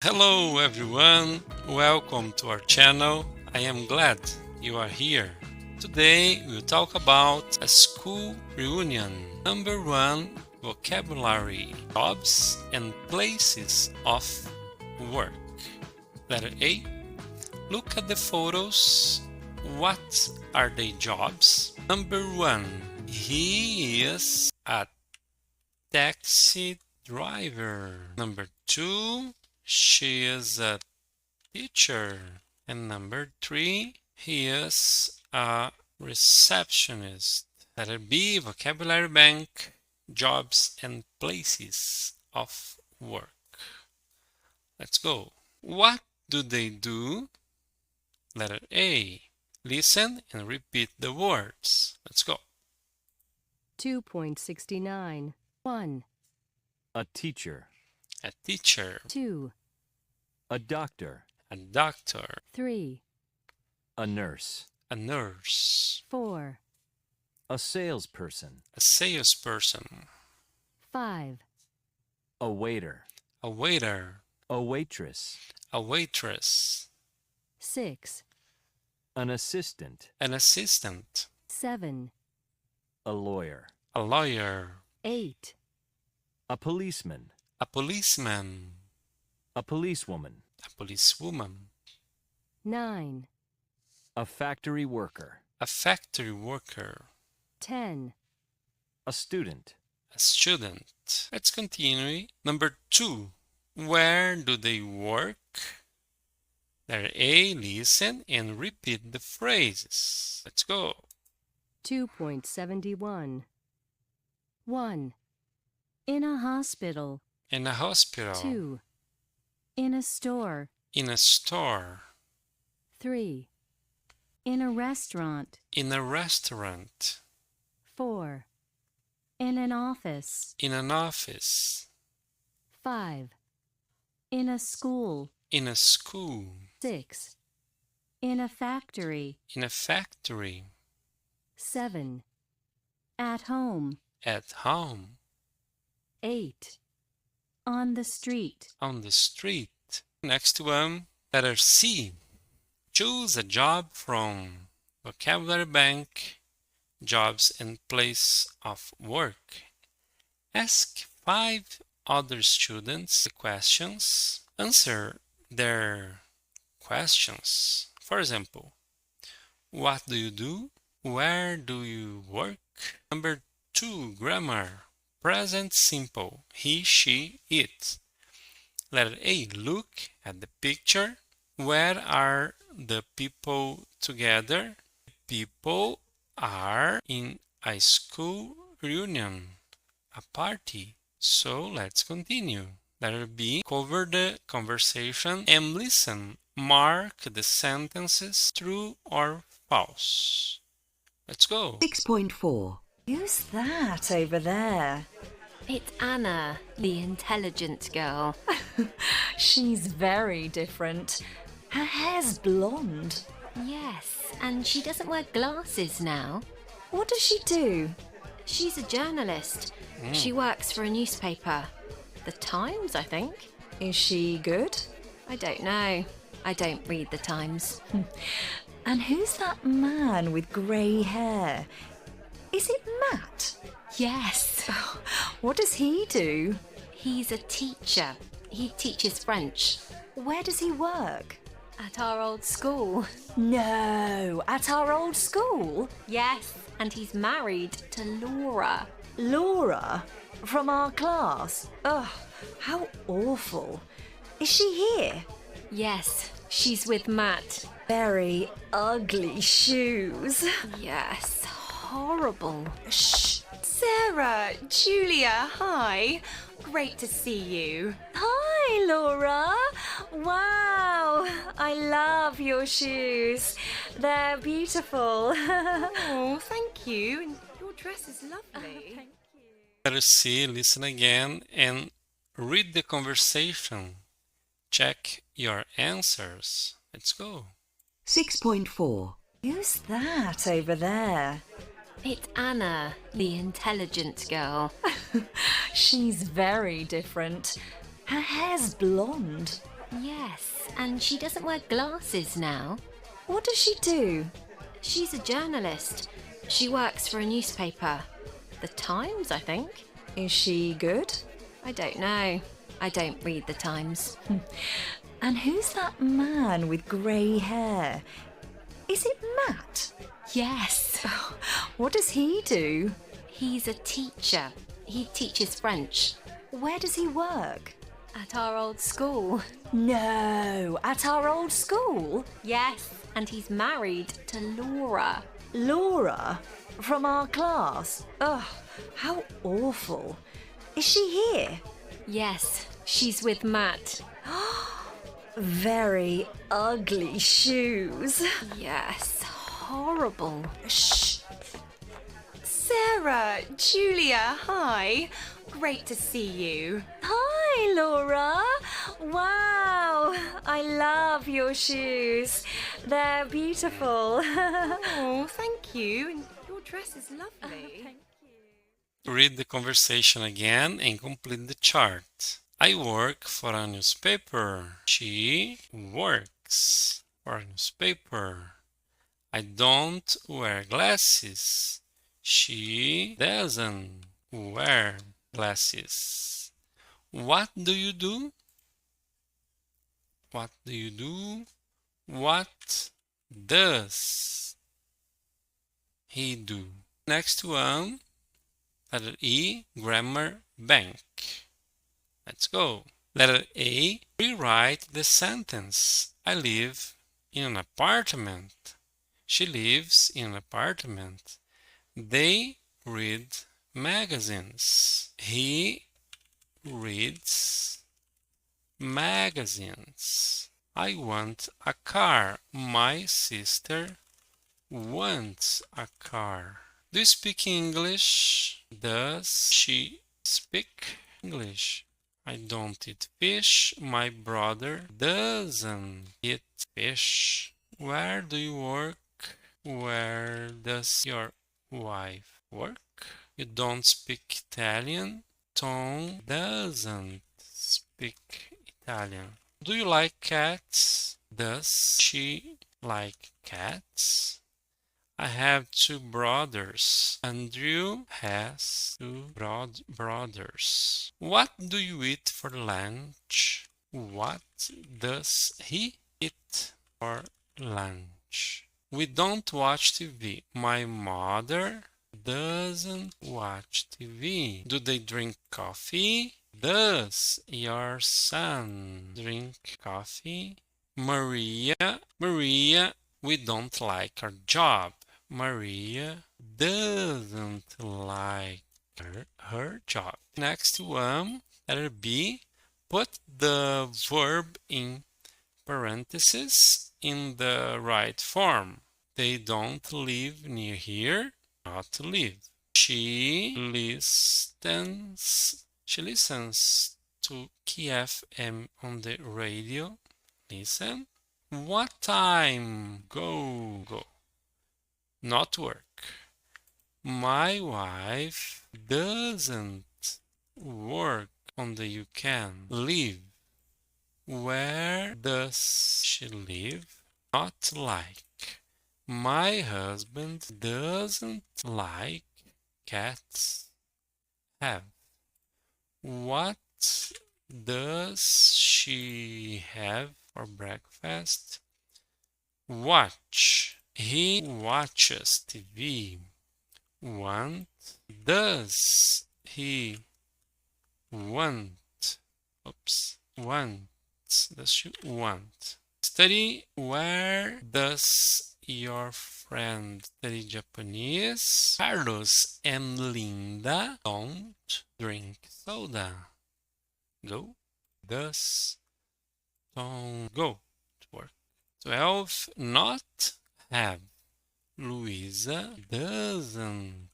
Hello everyone, welcome to our channel. I am glad you are here. Today we'll talk about a school reunion. Number 1, vocabulary, jobs and places of work. Letter A, look at the photos. What are the jobs? Number 1, he is a taxi driver. Number 2, she is a teacher. And number 3, he is a receptionist. Letter B, vocabulary bank, jobs and places of work. Let's go. What do they do? Letter A, listen and repeat the words. Let's go. 2.69. 1, A teacher, A teacher, 2, a doctor, a doctor, 3, a nurse, a nurse, 4, a salesperson, a salesperson, 5, a waiter, a waiter, a waitress, a waitress, 6, an assistant, an assistant, 7, a lawyer, a lawyer, 8, a policeman, a policeman, a policewoman, a policewoman, 9, a factory worker, a factory worker, 10, a student, a student. Let's continue. Number 2, where do they work? Letter A, listen and repeat the phrases. Let's go. 2.71. 1, in a hospital. In a hospital, 2, in a store. in a store, 3, in a restaurant. in a restaurant, 4, in an office. in an office, 5, in a school. in a school, 6, in a factory. in a factory, 7, at home. at home, 8, on the street. on the street. Next one, letter C. Choose a job from vocabulary bank, jobs and place of work. Ask 5 other students the questions. Answer their questions. For example, what do you do? Where do you work? Number 2, grammar. Present simple. He, she, it. Letter A, look at the picture. Where are the people together? People are in a school reunion, a party. So let's continue. Letter B, cover the conversation and listen. Mark the sentences true or false. Let's go. 6.4. Who's that over there? It's Anna, the intelligent girl. She's very different. Her hair's blonde. Yes, and she doesn't wear glasses now. What does she do? She's a journalist. She works for a newspaper. The Times, I think. Is she good? I don't know. I don't read the Times. And who's that man with grey hair? Is it Matt? Yes, What does he do? he's a teacher. He teaches French Where does he work? at our old school. No, at our old school? Yes, and he's married to Laura. Laura? From our class? Ugh, how awful. Is she here? Yes, she's with Matt. Very ugly shoes. Yes, horrible. Shh! Sarah, Julia, hi. Great to see you. Hi, Laura. Wow, I love your shoes. They're beautiful. Oh, thank you. And your dress is lovely. Letter C, listen again and read the conversation. Check your answers. Let's go. 6.4. Who's that over there? It's Anna, the intelligent girl. She's very different. Her hair's blonde. and she doesn't wear glasses now. What does she do? She's a journalist. She works for a newspaper. The Times, I think. Is she good? I don't know. I don't read the Times. And who's that man with grey hair? Is it Matt? Yes. What does he do? He's a teacher. He teaches French. Where does he work? At our old school. No, at our old school? Yes, and he's married to Laura. Laura? From our class? Ugh, how awful. Is she here? Yes, she's with Matt. Very ugly shoes. Yes, horrible. Shh. Sarah, Julia, hi. Great to see you. Hi, Laura. Wow, I love your shoes. They're beautiful. Oh, thank you. And your dress is lovely. Read the conversation again and complete the chart. I work for a newspaper. She works for a newspaper. I don't wear glasses. She doesn't wear glasses. What do you do? What do you do? What does he do? Next one, letter E, grammar bank. Let's go. Letter A, rewrite the sentence. I live in an apartment. She lives in an apartment. They read magazines. He reads magazines. I want a car. My sister wants a car. Do you speak English? Does she speak English? I don't eat fish. My brother doesn't eat fish. Where do you work? Where does your wife work? You don't speak Italian. Tom doesn't speak Italian. Do you like cats? Does she like cats? I have two brothers. Andrew has two brothers. What do you eat for lunch? What does he eat for lunch? We don't watch TV. My mother doesn't watch TV. Do they drink coffee? Does your son drink coffee? Maria, we don't like our job. Maria doesn't like her job. Next one, letter B. Put the verb in parentheses in the right form. They don't live near here. Not live. She listens to KFM on the radio. Listen. What time? Go. Not work. My wife doesn't work on the weekend. Live. Where does she live? Not like. My husband doesn't like cats. Have. What does she have for breakfast? Watch. He watches TV. Want. Does he want? Wants. Does she want? Study. Where does your friend study Japanese? Carlos and Linda don't drink soda. Go. Does don't go to work. 12. Not have. Luisa doesn't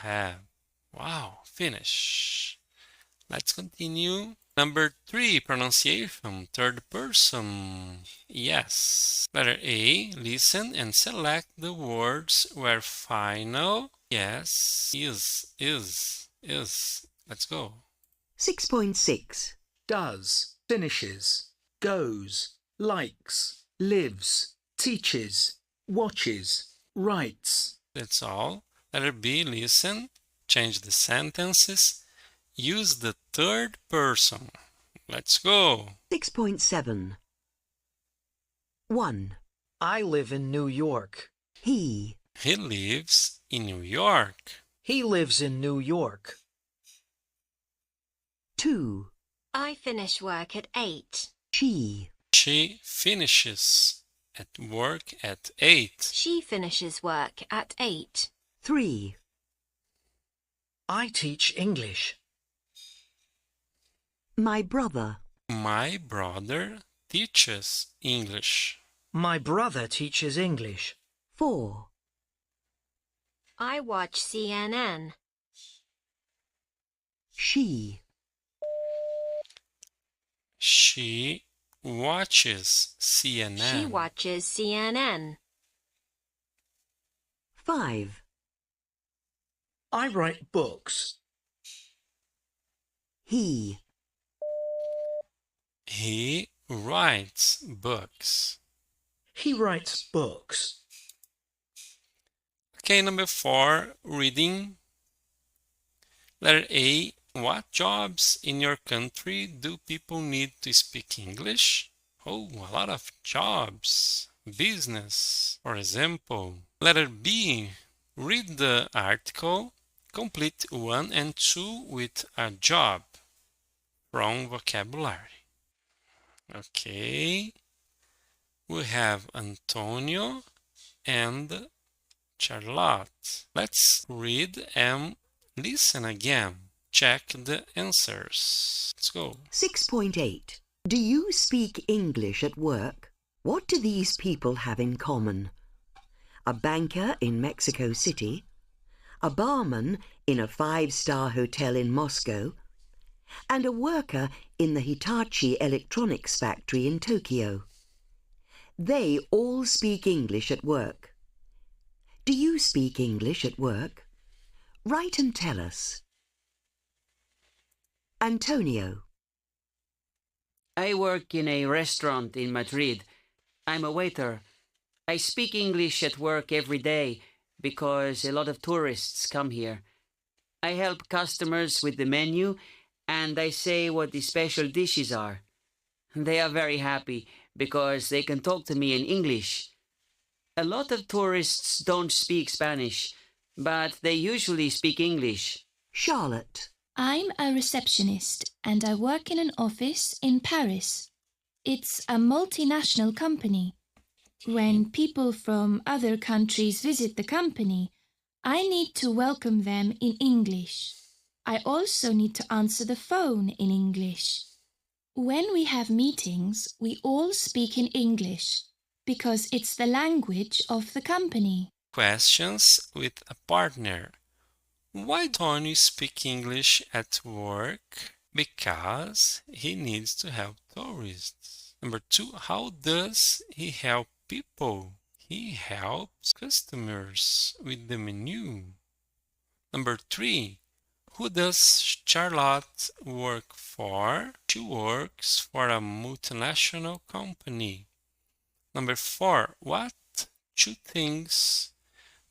have. Wow, finish. Let's continue. Number 3, pronunciation, third person. Yes. Letter A, listen and select the words where final. Yes, is. Let's go. 6.6. Does, finishes, goes, likes, lives, teaches, watches, writes. That's all. Letter B, listen, change the sentences, use the third person. Let's go. 6.7. 1. I live in New York. He. He lives in New York. He lives in New York. 2. I finish work at 8. She. She finishes at work at 8. She finishes work at 8. 3. I teach English. My brother. My brother teaches English. My brother teaches English. 4. I watch CNN. She. She watches CNN. She watches CNN. 5. I write books. He. He writes books. He writes books. Okay, number 4, reading. Letter A, what jobs in your country do people need to speak English? Oh, a lot of jobs. Business, for example. Letter B, read the article. Complete 1 and 2 with a job from vocabulary. Okay. We have Antonio and Charlotte. Let's read and listen again. Check the answers. Let's go. 6.8. Do you speak English at work? What do these people have in common? A banker in Mexico City, a barman in a 5-star hotel in Moscow, and a worker in the Hitachi electronics factory in Tokyo. They all speak English at work. Do you speak English at work? Write and tell us. Antonio. I work in a restaurant in Madrid. I'm a waiter. I speak English at work every day because a lot of tourists come here. I help customers with the menu and I say what the special dishes are. They are very happy because they can talk to me in English. A lot of tourists don't speak Spanish, but they usually speak English. Charlotte. I'm a receptionist and I work in an office in Paris. It's a multinational company. When people from other countries visit the company, I need to welcome them in English. I also need to answer the phone in English. When we have meetings, we all speak in English because it's the language of the company. Questions with a partner. Why don't you speak English at work? Because he needs to help tourists. Number 2, how does he help people? He helps customers with the menu. Number 3, who does Charlotte work for? She works for a multinational company. Number 4, what 2 things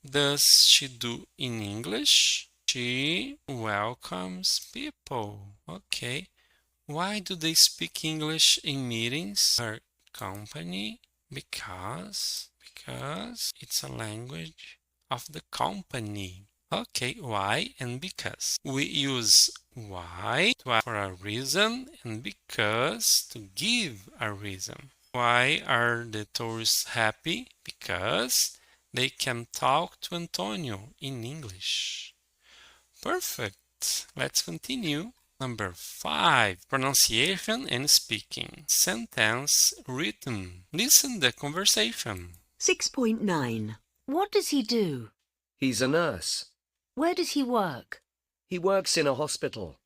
does she do in English? She welcomes people. Okay. Why do they speak English in meetings? Her company? Because it's a language of the company. Okay, why and because. We use why for a reason and because to give a reason. Why are the tourists happy? Because they can talk to Antonio in English. Perfect. Let's continue. Number 5, pronunciation and speaking. Sentence written. Listen the conversation. 6.9. What does he do? He's a nurse. Where does he work? He works in a hospital.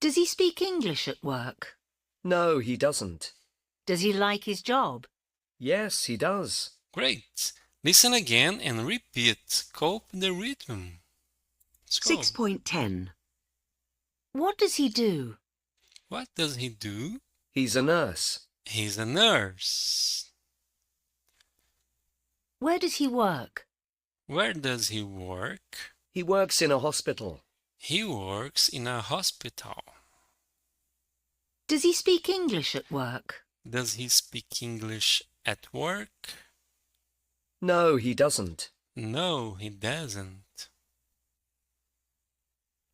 Does he speak English at work? No, he doesn't. Does he like his job? Yes, he does. Great. Listen again and repeat. Cope the rhythm. 6.10. What does he do? What does he do? He's a nurse. He's a nurse. Where does he work? Where does he work? He works in a hospital. He works in a hospital. Does he speak English at work? Does he speak English at work? No, he doesn't. No, he doesn't.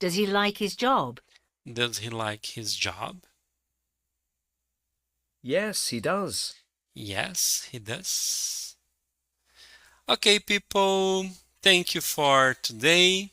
Does he like his job? Does he like his job? Yes, he does. Yes, he does. Okay, people, thank you for today.